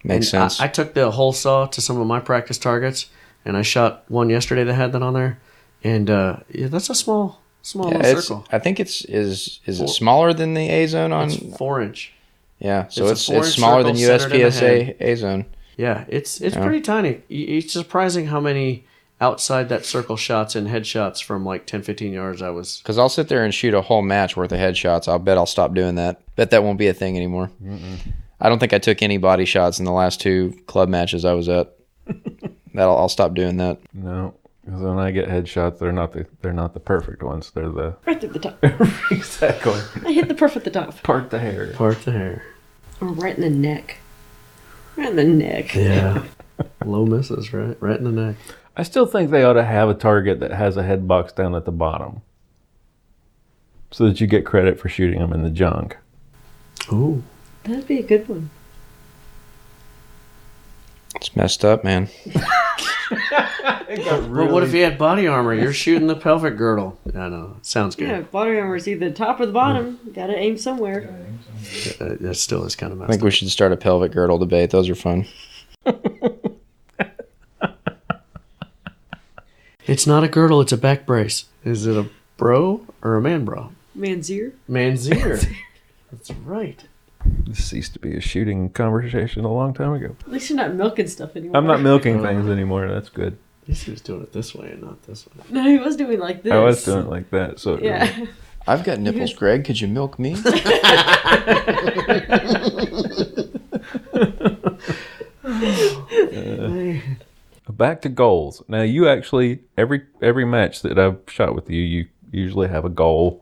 Makes sense. I took the hole saw to some of my practice targets, and I shot one yesterday that had that on there. And yeah, that's a small little circle. I think is it smaller than the A zone on? It's 4-inch. Yeah, so It's a it's smaller than circle centered in the USPSA A zone. Yeah, it's pretty tiny. It's surprising how many outside that circle shots and headshots from like 10, 15 yards I was. Because I'll sit there and shoot a whole match worth of headshots. I'll bet I'll stop doing that. Bet that won't be a thing anymore. I don't think I took any body shots in the last 2 club matches I was at. I'll stop doing that. No, because when I get headshots, they're not the perfect ones. They're the Right through the top. exactly. I hit the perf at the top. Part the hair. Part the hair. Or right in the neck. Right in the neck. Yeah. Low misses, right? Right in the neck. I still think they ought to have a target that has a head box down at the bottom, so that you get credit for shooting them in the junk. Ooh. That'd be a good one. It's messed up, man. But what if you had body armor? You're shooting the pelvic girdle. I know. Sounds good. Yeah, body armor is either the top or the bottom. Gotta aim somewhere. That still is kind of I messed think up. we should start a pelvic girdle debate. Those are fun. It's not a girdle, it's a back brace. Is it a bro or a man bra? Manzier? Manzier. That's right. This ceased to be a shooting conversation a long time ago. At least you're not milking stuff anymore. I'm not milking things anymore. That's good. least he was doing it this way and not this way. No, he was doing like this. I was doing it like that. So yeah. I've got nipples, Greg. Could you milk me? Back to goals. Now, you actually every match that I've shot with you, you usually have a goal,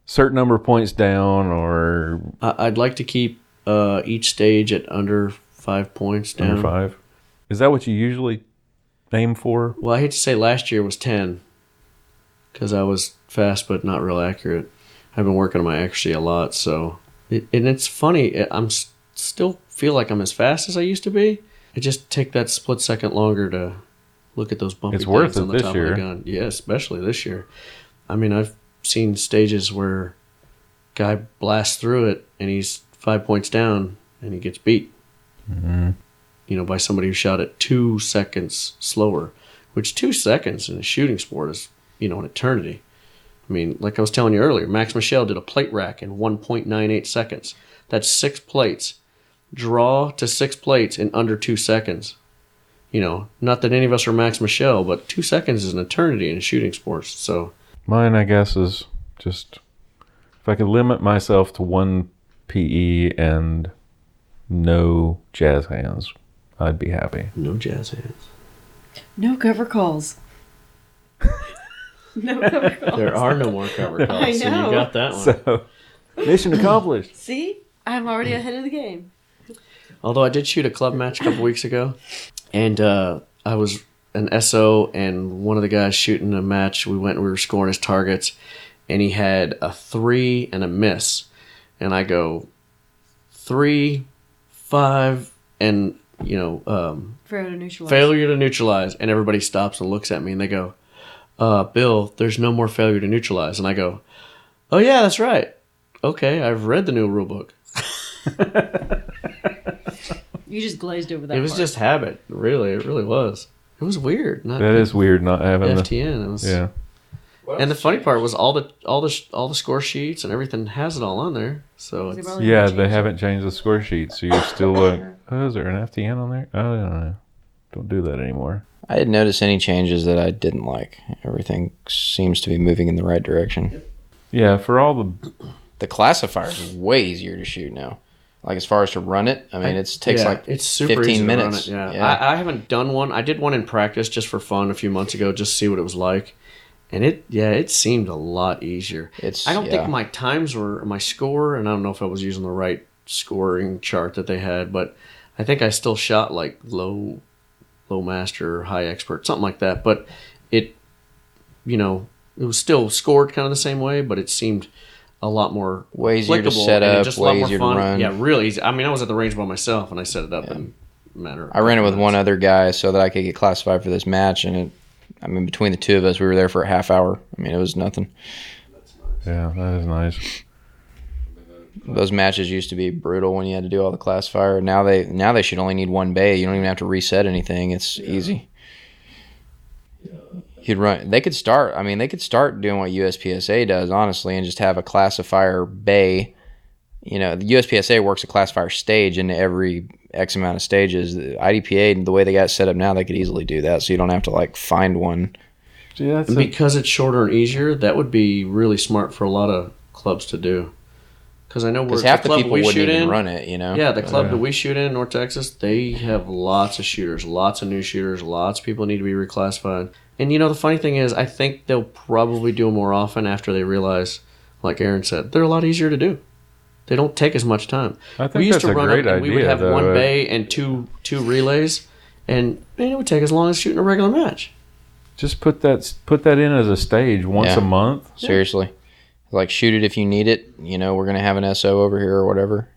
certain number of points down, or I'd like to keep each stage at under 5 points down. Under 5. Is that what you usually aim for? Well, I hate to say last year was 10 because I was fast but not real accurate. I've been working on my accuracy a lot, so and it's funny. I'm still feel like I'm as fast as I used to be. I just take that split second longer to look at those bumpy it's worth things on the this top year. of the gun. Yeah, especially this year. I mean, I've seen stages where guy blasts through it and he's 5 points down and he gets beat. Mm-hmm. You know, by somebody who shot it 2 seconds slower, which 2 seconds in a shooting sport is, you know, an eternity. I mean, like I was telling you earlier, Max Michel did a plate rack in 1.98 seconds. That's 6 plates. Draw to 6 plates in under 2 seconds. You know, not that any of us are Max Michel, but 2 seconds is an eternity in shooting sports. So mine, I guess, is just if I could limit myself to 1 PE and no jazz hands, I'd be happy. No jazz hands. No cover calls. No cover calls. There are no more cover calls. I know. So you got that one. So, mission accomplished. See? I'm already ahead of the game. Although I did shoot a club match a couple weeks ago, and I was an SO, and one of the guys shooting a match, we were scoring his targets, and he had a 3 and a miss. And I go 3, 5, and, you know, failure to neutralize. And everybody stops and looks at me, and they go, Bill, there's no more failure to neutralize. And I go, oh, yeah, that's right. Okay, I've read the new rule book. You just glazed over that. It was just habit, really. It really was. It was weird. That is weird not having FTN. It was, yeah. And the funny part was all the score sheets and everything has it all on there. So it's, yeah, they haven't changed the score sheet, so you're still like, oh, is there an FTN on there? Oh, I don't know. Don't do that anymore. I didn't notice any changes that I didn't like. Everything seems to be moving in the right direction. Yeah, for all the classifier is way easier to shoot now. Like as far as to run it, I mean, it takes like it's super 15 easy minutes. To run it, yeah. I haven't done one. I did one in practice just for fun a few months ago, just to see what it was like. And it seemed a lot easier. I don't think my times were my score, and I don't know if I was using the right scoring chart that they had, but I think I still shot like low master, high expert, something like that. But it, you know, it was still scored kind of the same way, but it seemed a lot more way easier to set up, just way easier to run. Yeah, really easy. I mean, I was at the range by myself, and I set it up in a matter of I ran it with one other guy so that I could get classified for this match, and between the two of us, we were there for a half hour. I mean, it was nothing. Yeah, that is nice. Those matches used to be brutal when you had to do all the classifier. Now they should only need 1 bay. You don't even have to reset anything. It's easy. You'd run. They could start doing what USPSA does, honestly, and just have a classifier bay. You know, the USPSA works a classifier stage into every X amount of stages. The IDPA, the way they got it set up now, they could easily do that, so you don't have to like find one. Yeah, because it's shorter and easier, that would be really smart for a lot of clubs to do. Because I know we're half the people wouldn't even run it, you know. Yeah, the club that we shoot in North Texas, they have lots of shooters, lots of new shooters, lots of people need to be reclassified. And you know, the funny thing is, I think they'll probably do them more often after they realize, like Aaron said, they're a lot easier to do. They don't take as much time. I think we used to run it, and we would have though, 1 bay and two relays, and it would take as long as shooting a regular match. Just put that in as a stage once a month. Seriously. Like, shoot it if you need it. You know, we're going to have an SO over here or whatever.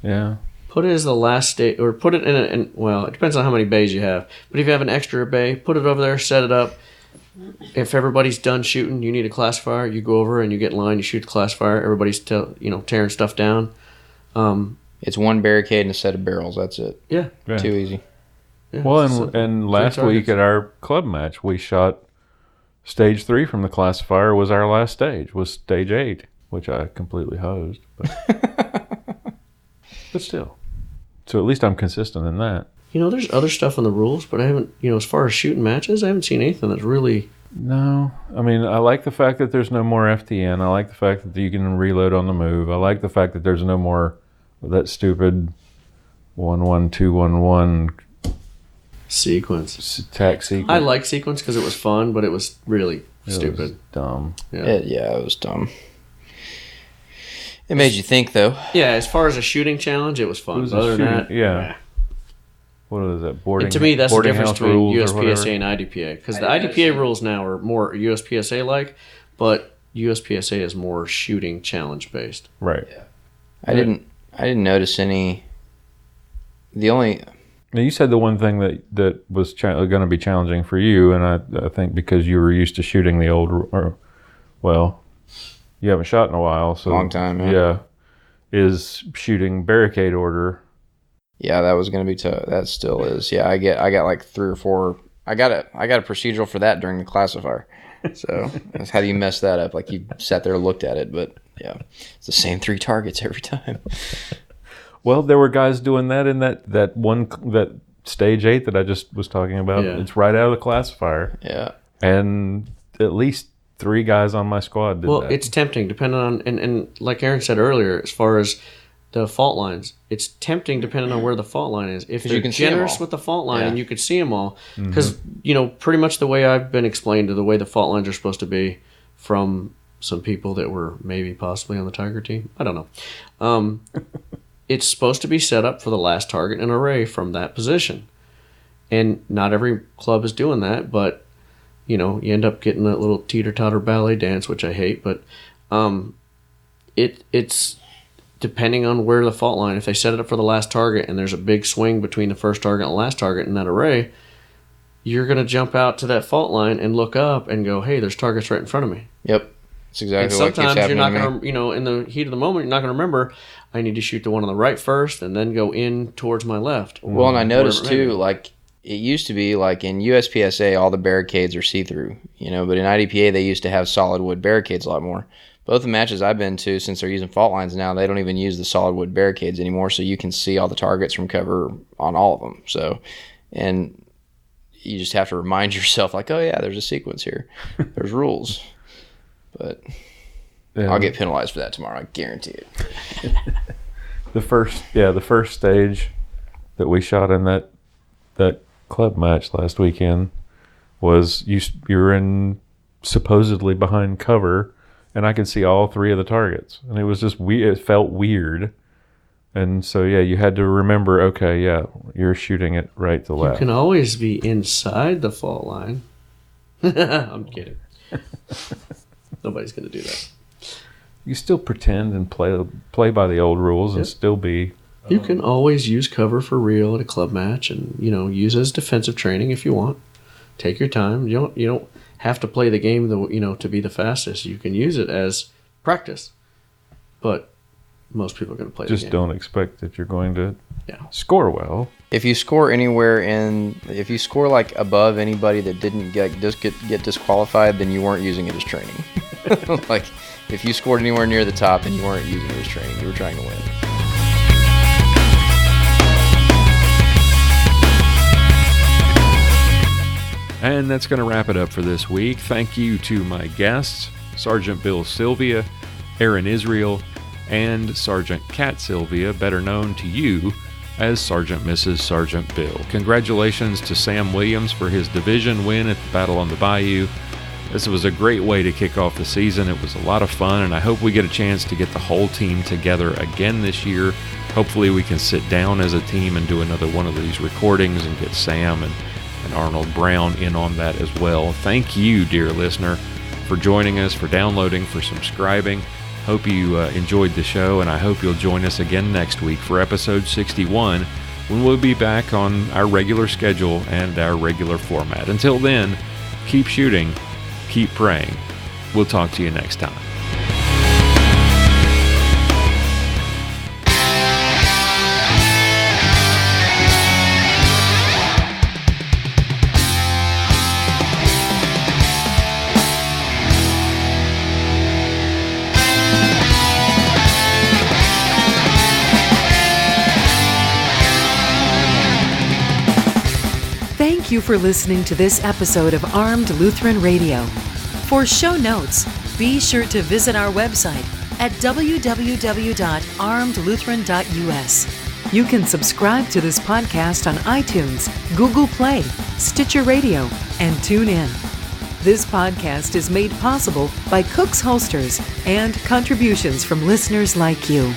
Yeah. Put it as the last stage, or put it in well, it depends on how many bays you have. But if you have an extra bay, put it over there, set it up. If everybody's done shooting, you need a classifier, you go over and you get in line, you shoot the classifier. Everybody's tearing stuff down. It's 1 barricade and a set of barrels. That's it. Yeah. Too easy. Yeah, well, and last week at our club match, we shot stage 3 from the classifier. Was our last stage, was stage 8, which I completely hosed. But still. So at least I'm consistent in that. There's other stuff in the rules, but I haven't, as far as shooting matches, I haven't seen anything that's really... No. I mean, I like the fact that there's no more FTN. I like the fact that you can reload on the move. I like the fact that there's no more that stupid 1-1-2-1-1 sequence. Attack sequence. I like sequence because it was fun, but it was really stupid. Was dumb. Yeah. It was dumb. It made you think, though. Yeah, as far as a shooting challenge, it was fun. It was Other than that, yeah. What is that? And to me, that's the difference between USPSA USPSA and IDPA. Because the IDPA rules now are more USPSA-like, but USPSA is more shooting challenge-based. Right. Yeah. I didn't notice any... Now, you said the one thing that was going to be challenging for you, and I think because you were used to shooting the old... you haven't shot in a while. So long time, yeah. Is shooting barricade order. Yeah, that was going to be tough. That still is. Yeah, I got like 3 or 4. I got a procedural for that during the classifier. So that's how do you mess that up? Like you sat there and looked at it, but yeah, it's the same 3 targets every time. Well, there were guys doing that in that stage 8 that I just was talking about. Yeah. It's right out of the classifier. Yeah, and at least 3 guys on my squad did that. Well, it's tempting, depending on and like Aaron said earlier, as far as the fault lines, it's tempting depending on where the fault line is. If they're generous with the fault line and you could see them all, because pretty much the way I've been explained to the way the fault lines are supposed to be from some people that were maybe possibly on the Tiger team. I don't know. It's supposed to be set up for the last target in an array from that position, and not every club is doing that. But you end up getting that little teeter-totter ballet dance, which I hate. But it's depending on where the fault line, if they set it up for the last target and there's a big swing between the first target and the last target in that array, you're going to jump out to that fault line and look up and go, hey, there's targets right in front of me. Yep. That's exactly what keeps happening. Sometimes you're not going to, in the heat of the moment, you're not going to remember, I need to shoot the one on the right first and then go in towards my left. Well, and I noticed too, like it used to be like in USPSA, all the barricades are see-through, but in IDPA, they used to have solid wood barricades a lot more. Both the matches I've been to, since they're using fault lines now, they don't even use the solid wood barricades anymore, so you can see all the targets from cover on all of them. So, and you just have to remind yourself, like, oh yeah, there's a sequence here. There's rules. But I'll get penalized for that tomorrow, I guarantee it. The first stage that we shot in that club match last weekend was you were in supposedly behind cover, and I could see all 3 of the targets, and it was just it felt weird, and so you had to remember, okay, you're shooting it right to left. You can always be inside the fault line. I'm kidding. Nobody's going to do that. You still pretend and play by the old rules and still be. You can always use cover for real at a club match, and use it as defensive training if you want. Take your time. You don't have to play the game to be the fastest. You can use it as practice, but most people are going to play the game. Just don't expect that you're going to score well. If you score if you score like above anybody that didn't get disqualified, then you weren't using it as training. Like if you scored anywhere near the top, then you weren't using it as training. You were trying to win. And that's going to wrap it up for this week. Thank you to my guests, Sergeant Bill Silvia, Aaron Israel, and Sergeant Kat Silvia, better known to you as Sergeant Mrs. Sergeant Bill. Congratulations to Sam Williams for his division win at the Battle on the Bayou. This was a great way to kick off the season. It was a lot of fun, and I hope we get a chance to get the whole team together again this year. Hopefully we can sit down as a team and do another one of these recordings and get Sam and Arnold Brown in on that as well. Thank you, dear listener, for joining us, for downloading, for subscribing. Hope you enjoyed the show, and I hope you'll join us again next week for episode 61, when we'll be back on our regular schedule and our regular format. Until then, keep shooting, keep praying. We'll talk to you next time. you for listening to this episode of Armed Lutheran Radio. For show notes, be sure to visit our website at www.armedlutheran.us. You can subscribe to this podcast on iTunes, Google Play, Stitcher Radio, and TuneIn. This podcast is made possible by Cook's Holsters and contributions from listeners like you.